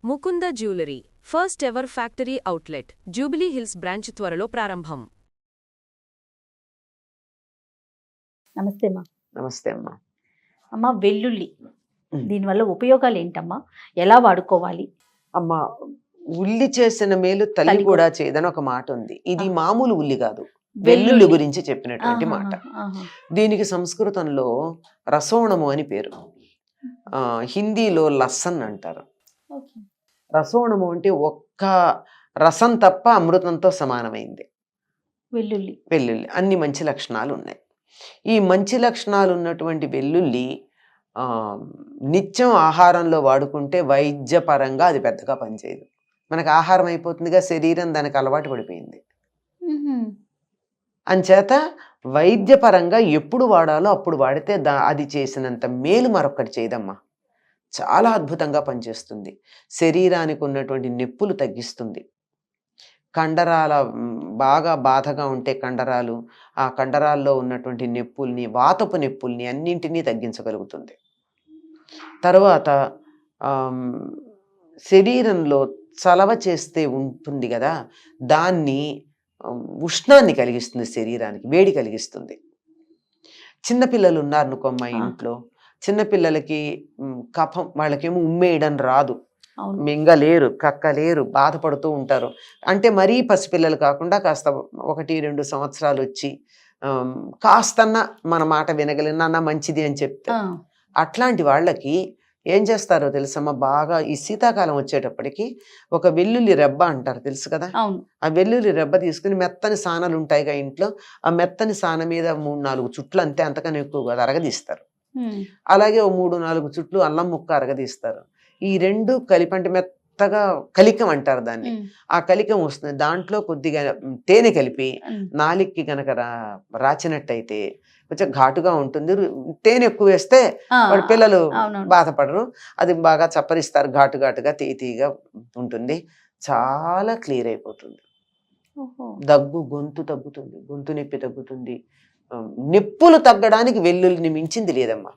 Mukunda jewellery first ever factory outlet jubilee hills branch త్వరలో ప్రారంభం. నమస్తే అమ్మా. నమస్తే అమ్మా. అమ్మ, వెల్లుల్లి దీనివల్ల ఉపయోగాలు ఏంటమ్మా? ఎలా వాడుకోవాలి? అమ్మా, ఉల్లి చేసిన మేలు తల్లి కూడా చేయదని ఒక మాట ఉంది. ఇది మామూలు ఉల్లి కాదు, వెల్లుల్లి గురించి చెప్పినటువంటి మాట. దీనికి సంస్కృతంలో రసోణము అని పేరు, హిందీలో లస్సన్ అంటారు. రసోణము అంటే ఒక్క రసం తప్ప అమృతంతో సమానమైంది వెల్లుల్లి. వెల్లుల్లి అన్ని మంచి లక్షణాలు ఉన్నాయి. ఈ మంచి లక్షణాలు ఉన్నటువంటి వెల్లుల్లి నిత్యం ఆహారంలో వాడుకుంటే వైద్యపరంగా అది పెద్దగా పనిచేయదు. మనకు ఆహారం అయిపోతుందిగా, శరీరం దానికి అలవాటు పడిపోయింది. అంచేత వైద్యపరంగా ఎప్పుడు వాడాలో అప్పుడు వాడితే అది చేసినంత మేలు మరొకటి చేయదమ్మా. చాలా అద్భుతంగా పనిచేస్తుంది. శరీరానికి ఉన్నటువంటి నొప్పులు తగ్గిస్తుంది. కండరాల బాగా బాధగా ఉంటే కండరాలు, ఆ కండరాల్లో ఉన్నటువంటి నొప్పుల్ని, వాతపు నొప్పుల్ని అన్నింటినీ తగ్గించగలుగుతుంది. తర్వాత శరీరంలో చలవ చేస్తే ఉంటుంది కదా, దాన్ని ఉష్ణాన్ని కలిగిస్తుంది, శరీరానికి వేడి కలిగిస్తుంది. చిన్నపిల్లలు ఉన్నారనుకో మా ఇంట్లో, చిన్నపిల్లలకి కఫం, వాళ్ళకేమో ఉమ్మేయడం రాదు, మింగలేరు, కక్కలేరు, బాధపడుతూ ఉంటారు. అంటే మరీ పసిపిల్లలు కాకుండా కాస్త 1-2 సంవత్సరాలు వచ్చి కాస్తన్నా మన మాట వినగలిగిన నాన్న మంచిది అని చెప్తే, అట్లాంటి వాళ్ళకి ఏం చేస్తారో తెలుసమ్మా, బాగా ఈ శీతాకాలం వచ్చేటప్పటికి ఒక వెల్లుల్లి రెబ్బ అంటారు, తెలుసు కదా. ఆ వెల్లుల్లి రెబ్బ తీసుకుని మెత్తని సానలు ఉంటాయిగా ఇంట్లో, ఆ మెత్తని సాన మీద 3-4 చుట్లు, అంతే, అంతకన్నా ఎక్కువ కాదు, అరగదీస్తారు. అలాగే 3-4 చుట్లు అల్లం ముక్క అరగదీస్తారు. ఈ రెండు కలిపంటే మెత్తగా కలికం అంటారు దాన్ని. ఆ కలికం వస్తుంది, దాంట్లో కొద్దిగా తేనె కలిపి నాలిక్కి గనక రాచినట్టయితే కొంచెం ఘాటుగా ఉంటుంది. తేనె ఎక్కువ వేస్తే వాడి పిల్లలు బాధపడరు. అది బాగా చప్పరిస్తారు, ఘాటు ఘాటుగా తీయగా ఉంటుంది. చాలా క్లియర్ అయిపోతుంది. దగ్గు, గొంతు తగ్గుతుంది, గొంతు నొప్పి తగ్గుతుంది. నొప్పులు తగ్గడానికి వెల్లుల్లిని మించింది లేదమ్మా.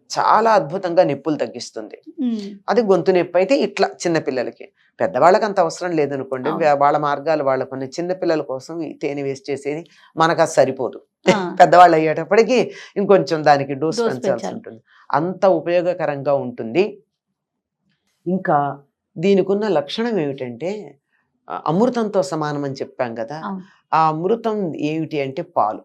చాలా అద్భుతంగా నొప్పులు తగ్గిస్తుంది. అది గొంతు నొప్పి అయితే ఇట్లా చిన్నపిల్లలకి. పెద్దవాళ్ళకి అంత అవసరం లేదనుకోండి, వాళ్ళ మార్గాలు వాళ్ళకున్న. చిన్నపిల్లల కోసం ఈ తేనె వేస్ట్ చేసేది మనకు అది సరిపోదు. పెద్దవాళ్ళు అయ్యేటప్పటికి ఇంకొంచెం దానికి డోస్ పెంచాల్సి ఉంటుంది. అంత ఉపయోగకరంగా ఉంటుంది. ఇంకా దీనికి ఉన్న లక్షణం ఏమిటంటే, అమృతంతో సమానం అని చెప్పాం కదా. ఆ అమృతం ఏమిటి అంటే పాలు.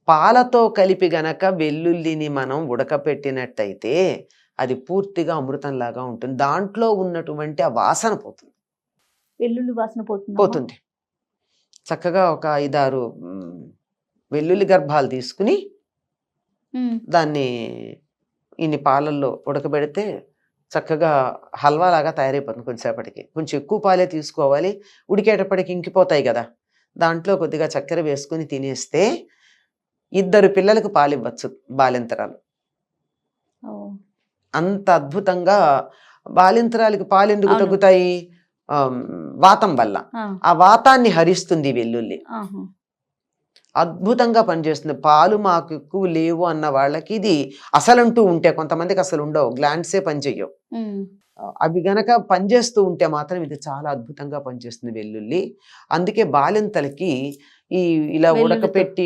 పాలతో కలిపి గనక వెల్లుల్లిని మనం ఉడకపెట్టినట్టయితే అది పూర్తిగా అమృతంలాగా ఉంటుంది. దాంట్లో ఉన్నటువంటి ఆ వాసన పోతుంది, వెల్లుల్లి వాసన పోతుంది. చక్కగా ఒక 5-6 వెల్లుల్లి గర్భాలు తీసుకుని దాన్ని ఇన్ని పాలల్లో ఉడకబెడితే చక్కగా హల్వా లాగా తయారైపోతుంది. కొంచెంసేపటికి కొంచెం ఎక్కువ పాలే తీసుకోవాలి, ఉడికేటప్పటికి ఇంకిపోతాయి కదా. దాంట్లో కొద్దిగా చక్కెర వేసుకుని తినేస్తే 2 పిల్లలకు పాలు ఇవ్వచ్చు, బాలింతరాలు. అంత అద్భుతంగా. బాలింతరాలకి పాలు ఎందుకు తగ్గుతాయి? వాతం వల్ల. ఆ వాతాన్ని హరిస్తుంది వెల్లుల్లి, అద్భుతంగా పనిచేస్తుంది. పాలు మాకు ఎక్కువ లేవు అన్న వాళ్ళకి ఇది అసలంటూ ఉంటే, కొంతమందికి అసలు ఉండవు, గ్లాండ్సే పనిచేయవు, అవి గనక పనిచేస్తూ ఉంటే మాత్రం ఇది చాలా అద్భుతంగా పనిచేస్తుంది వెల్లుల్లి. అందుకే బాలింతలకి ఇలా ఉడకపెట్టి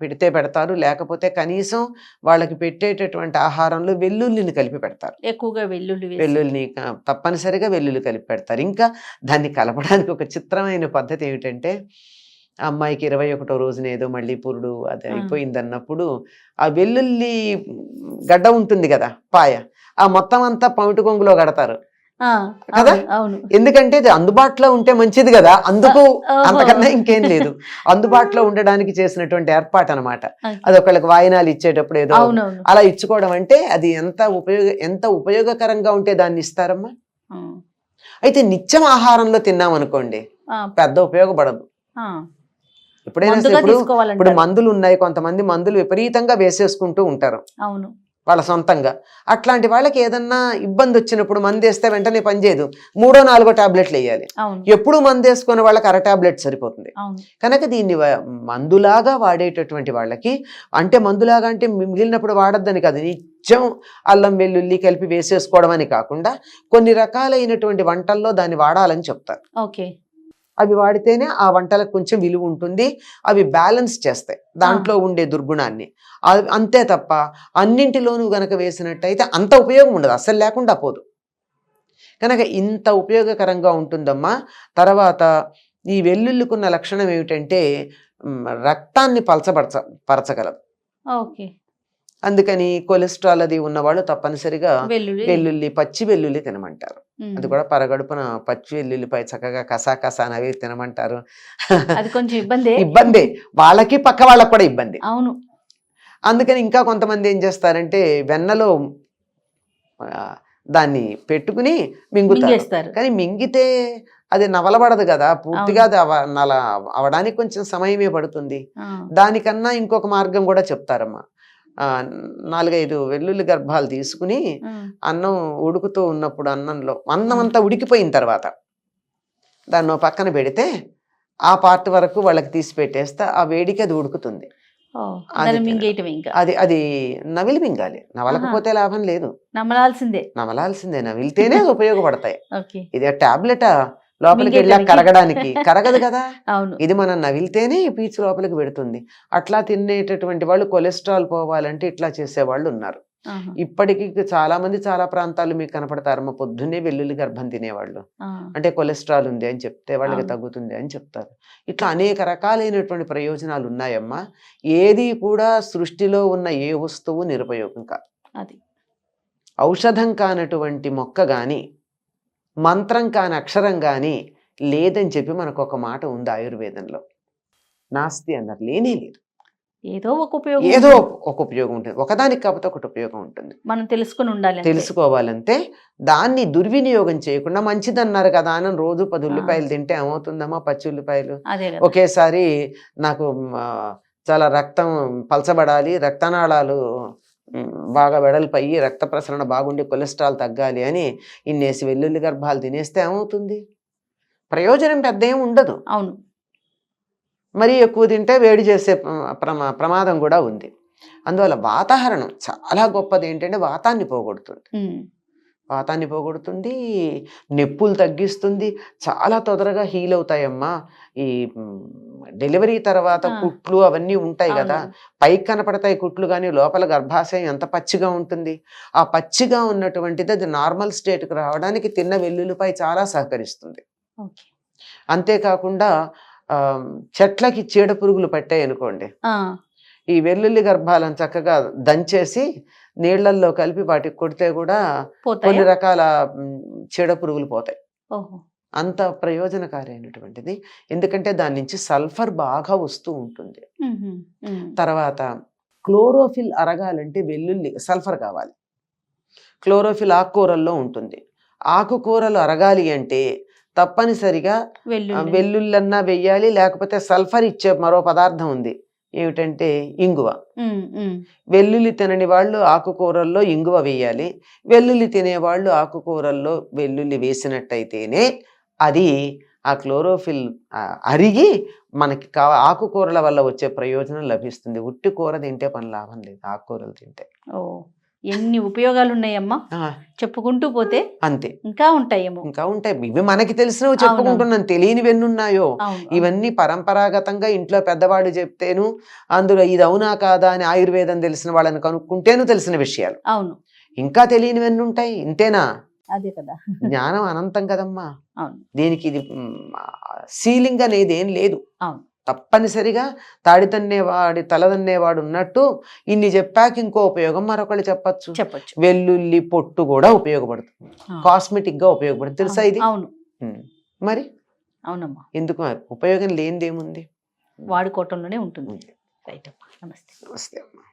పెడితే పెడతారు, లేకపోతే కనీసం వాళ్ళకి పెట్టేటటువంటి ఆహారంలో వెల్లుల్లిని కలిపి పెడతారు. ఎక్కువగా వెల్లుల్లిని తప్పనిసరిగా వెల్లుల్లి కలిపి పెడతారు. ఇంకా దాన్ని కలపడానికి ఒక చిత్రమైన పద్ధతి ఏమిటంటే, అమ్మాయికి 21వ రోజున ఏదో మళ్ళీ పురుడు అది అయిపోయింది అన్నప్పుడు ఆ వెల్లుల్లి గడ్డ ఉంటుంది కదా, పాయ, ఆ మొత్తం అంతా పమిటి కొంగులో కడతారు కదా. ఎందుకంటే ఇది అందుబాటులో ఉంటే మంచిది కదా, అందుకు, అంతకన్నా ఇంకేం లేదు. అందుబాటులో ఉండడానికి చేసినటువంటి ఏర్పాటు అనమాట. అది ఒకళ్ళకి వాయినాలు ఇచ్చేటప్పుడు ఏదో అలా ఇచ్చుకోవడం అంటే అది ఎంత ఉపయోగకరంగా ఉంటే దాన్ని ఇస్తారమ్మా. అయితే నిత్యం ఆహారంలో తిన్నామనుకోండి పెద్ద ఉపయోగపడదు. ఎప్పుడైనా ఇప్పుడు మందులు ఉన్నాయి, కొంతమంది మందులు విపరీతంగా వేసేసుకుంటూ ఉంటారు. వాళ్ళ సొంతంగా. అట్లాంటి వాళ్ళకి ఏదన్నా ఇబ్బంది వచ్చినప్పుడు మందు వేస్తే వెంటనే పనిచేయదు, 3, 4 టాబ్లెట్లు వేయాలి. అవును ఎప్పుడు మందు వేసుకునే వాళ్ళకి అర టాబ్లెట్ సరిపోతుంది. అవును కనుక దీన్ని మందులాగా వాడేటటువంటి వాళ్ళకి, అంటే మందులాగా అంటే మిగిలినప్పుడు వాడొద్దని కాదు, నిత్యం అల్లం వెల్లుల్లి కలిపి వేసేసుకోవడం అని కాకుండా కొన్ని రకాలైనటువంటి వంటల్లో దాన్ని వాడాలని చెప్తారు. ఓకే అవి వాడితేనే ఆ వంటలకు కొంచెం విలువ ఉంటుంది, అవి బ్యాలెన్స్ చేస్తాయి దాంట్లో ఉండే దుర్గుణాన్ని. అంతే తప్ప అన్నింటిలోనూ గనక వేసినట్టయితే అంత ఉపయోగం ఉండదు, అస్సలు లేకుండా పోదు. కనుక ఇంత ఉపయోగకరంగా ఉంటుందమ్మా. తర్వాత ఈ వెల్లుల్లికున్న లక్షణం ఏమిటంటే రక్తాన్ని పరచగలదు. ఓకే అందుకని కొలెస్ట్రాల్ అది ఉన్నవాళ్ళు తప్పనిసరిగా వెల్లుల్లి పచ్చి వెల్లుల్లి తినమంటారు. అది కూడా పరగడుపున పచ్చి వెల్లుల్లిపై చక్కగా కసా నవ్వి తినమంటారు. అది కొంచెం ఇబ్బందే వాళ్ళకి, పక్క వాళ్ళకి కూడా ఇబ్బంది. అవును. అందుకని ఇంకా కొంతమంది ఏం చేస్తారంటే వెన్నలో దాన్ని పెట్టుకుని మింగుతారు. కానీ మింగితే అది నవలబడదు కదా పూర్తిగా, అది నల అవడానికి కొంచెం సమయమే పడుతుంది. దానికన్నా ఇంకొక మార్గం కూడా చెప్తారమ్మా. 4-5 వెల్లుల్లి గర్భాలు తీసుకుని అన్నం ఉడుకుతూ ఉన్నప్పుడు అన్నం అంతా ఉడికిపోయిన తర్వాత దాన్ని పక్కన పెడితే ఆ పార్ట్ వరకు వాళ్ళకి తీసి పెట్టేస్తే ఆ వేడికి అది ఉడుకుతుంది. అది నవిలి మింగాలి, నవలకపోతే లాభం లేదు, నమలాల్సిందే. నవిలితేనే ఉపయోగపడతాయి. ఇది టాబ్లెటా లోపలికి వెళ్ళా కరగడానికి? కరగదు కదా. ఇది మనం నవిలితేనే పీచు లోపలికి పెడుతుంది. అట్లా తినేటటువంటి వాళ్ళు కొలెస్ట్రాల్ పోవాలంటే ఇట్లా చేసేవాళ్ళు ఉన్నారు. ఇప్పటికీ చాలా మంది చాలా ప్రాంతాలు మీకు కనపడతారమ్మా, పొద్దున్నే వెల్లుల్లి గర్భం తినేవాళ్ళు. అంటే కొలెస్ట్రాల్ ఉంది అని చెప్తే వాళ్ళకి తగ్గుతుంది అని చెప్తారు. ఇట్లా అనేక రకాలైనటువంటి ప్రయోజనాలు ఉన్నాయమ్మా. ఏది కూడా సృష్టిలో ఉన్న ఏ వస్తువు నిరుపయోగం కాదు. ఔషధం కానటువంటి మొక్క గాని, మంత్రం కాని అక్షరం కానీ లేదని చెప్పి మనకు ఒక మాట ఉంది ఆయుర్వేదంలో. నాస్తి అన్నారు, లేనే లేదు. ఏదో ఒక ఉపయోగం ఉంటుంది, ఒకదానికి కాకపోతే ఒకటి ఉపయోగం ఉంటుంది. మనం తెలుసుకోవాలంటే దాన్ని దుర్వినియోగం చేయకుండా, మంచిదన్నారు కదా అని రోజు 10 ఉల్లిపాయలు తింటే ఏమవుతుందమ్మా? పచ్చి ఉల్లిపాయలు ఒకేసారి నాకు చాలా రక్తం పలచబడాలి, రక్తనాళాలు బాగా వెడల్పయ్యి రక్త ప్రసరణ బాగుండి కొలెస్ట్రాల్ తగ్గాలి అని ఇన్నేసి వెల్లుల్లి గర్భాలు తినేస్తే ఏమవుతుంది? ప్రయోజనం పెద్ద ఏమి ఉండదు. అవును. మరీ ఎక్కువ తింటే వేడి చేసే ప్రమాదం కూడా ఉంది. అందువల్ల వాతావరణం చాలా గొప్పది. ఏంటంటే వాతాన్ని పోగొడుతుంది, నొప్పులు తగ్గిస్తుంది, చాలా తొందరగా హీల్ అవుతాయమ్మా. ఈ డెలివరీ తర్వాత కుట్లు అవన్నీ ఉంటాయి కదా, పైకి కనపడతాయి కుట్లు, కానీ లోపల గర్భాశయం ఎంత పచ్చిగా ఉంటుంది. ఆ పచ్చిగా ఉన్నటువంటిది అది నార్మల్ స్టేట్కి రావడానికి తిన్న వెల్లుల్లిపై చాలా సహకరిస్తుంది. అంతేకాకుండా చెట్లకి చీడ పురుగులు పట్టాయి అనుకోండి, ఈ వెల్లుల్లి గర్భాలను చక్కగా దంచేసి నీళ్లల్లో కలిపి వాటికి కొడితే కూడా కొన్ని రకాల చీడ పురుగులు పోతాయి. అంత ప్రయోజనకారైనటువంటిది. ఎందుకంటే దాని నుంచి సల్ఫర్ బాగా వస్తూ ఉంటుంది. తర్వాత క్లోరోఫిల్ అరగాలంటే వెల్లుల్లి సల్ఫర్ కావాలి. క్లోరోఫిల్ ఆకుకూరల్లో ఉంటుంది. ఆకుకూరలు అరగాలి అంటే తప్పనిసరిగా వెల్లుల్లన్నా వెయ్యాలి, లేకపోతే సల్ఫర్ ఇచ్చే మరో పదార్థం ఉంది, ఏమిటంటే ఇంగువ. వెల్లుల్లి తినని వాళ్ళు ఆకుకూరల్లో ఇంగువ వేయాలి, వెల్లుల్లి తినేవాళ్ళు ఆకుకూరల్లో వెల్లుల్లి వేసినట్టయితేనే అది ఆ క్లోరోఫిల్ అరిగి మనకి ఆకుకూరల వల్ల వచ్చే ప్రయోజనం లభిస్తుంది. ఉట్టి కూర తింటే పని లాభం లేదు, ఆకుకూరలు తింటే. ఎన్ని ఉపయోగాలు ఉన్నాయమ్మా, చెప్పుకుంటూ పోతే అంతే ఇంకా ఉంటాయి. ఇవి మనకి తెలిసినవి చెప్పుకుంటున్నాను, తెలియనివి ఎన్ని ఉన్నాయో. ఇవన్నీ పరంపరాగతంగా ఇంట్లో పెద్దవాడు చెప్తేను, అందులో ఇది అవునా కాదా అని ఆయుర్వేదం తెలిసిన వాళ్ళని కనుక్కుంటేను తెలిసిన విషయాలు. అవును. ఇంకా తెలియనివి ఎన్ని ఉంటాయి, ఇంతేనా? అదే కదా, జ్ఞానం అనంతం కదమ్మా. దీనికి ఇది సీలింగ్ అనేది ఏం లేదు. తప్పనిసరిగా తాడితన్నేవాడి తలదన్నేవాడు ఉన్నట్టు ఇన్ని చెప్పాక ఇంకో ఉపయోగం మరొకళ్ళు చెప్పచ్చు. వెల్లుల్లి పొట్టు కూడా ఉపయోగపడుతుంది, కాస్మెటిక్ గా ఉపయోగపడుతుంది, తెలుసా ఇది? అవును. మరి అవునమ్మా, ఎందుకు ఉపయోగం లేనిదేముంది, వాడుకోవటంలోనే ఉంటుంది. రైట్ అమ్మా, నమస్తే. నమస్తే అమ్మా.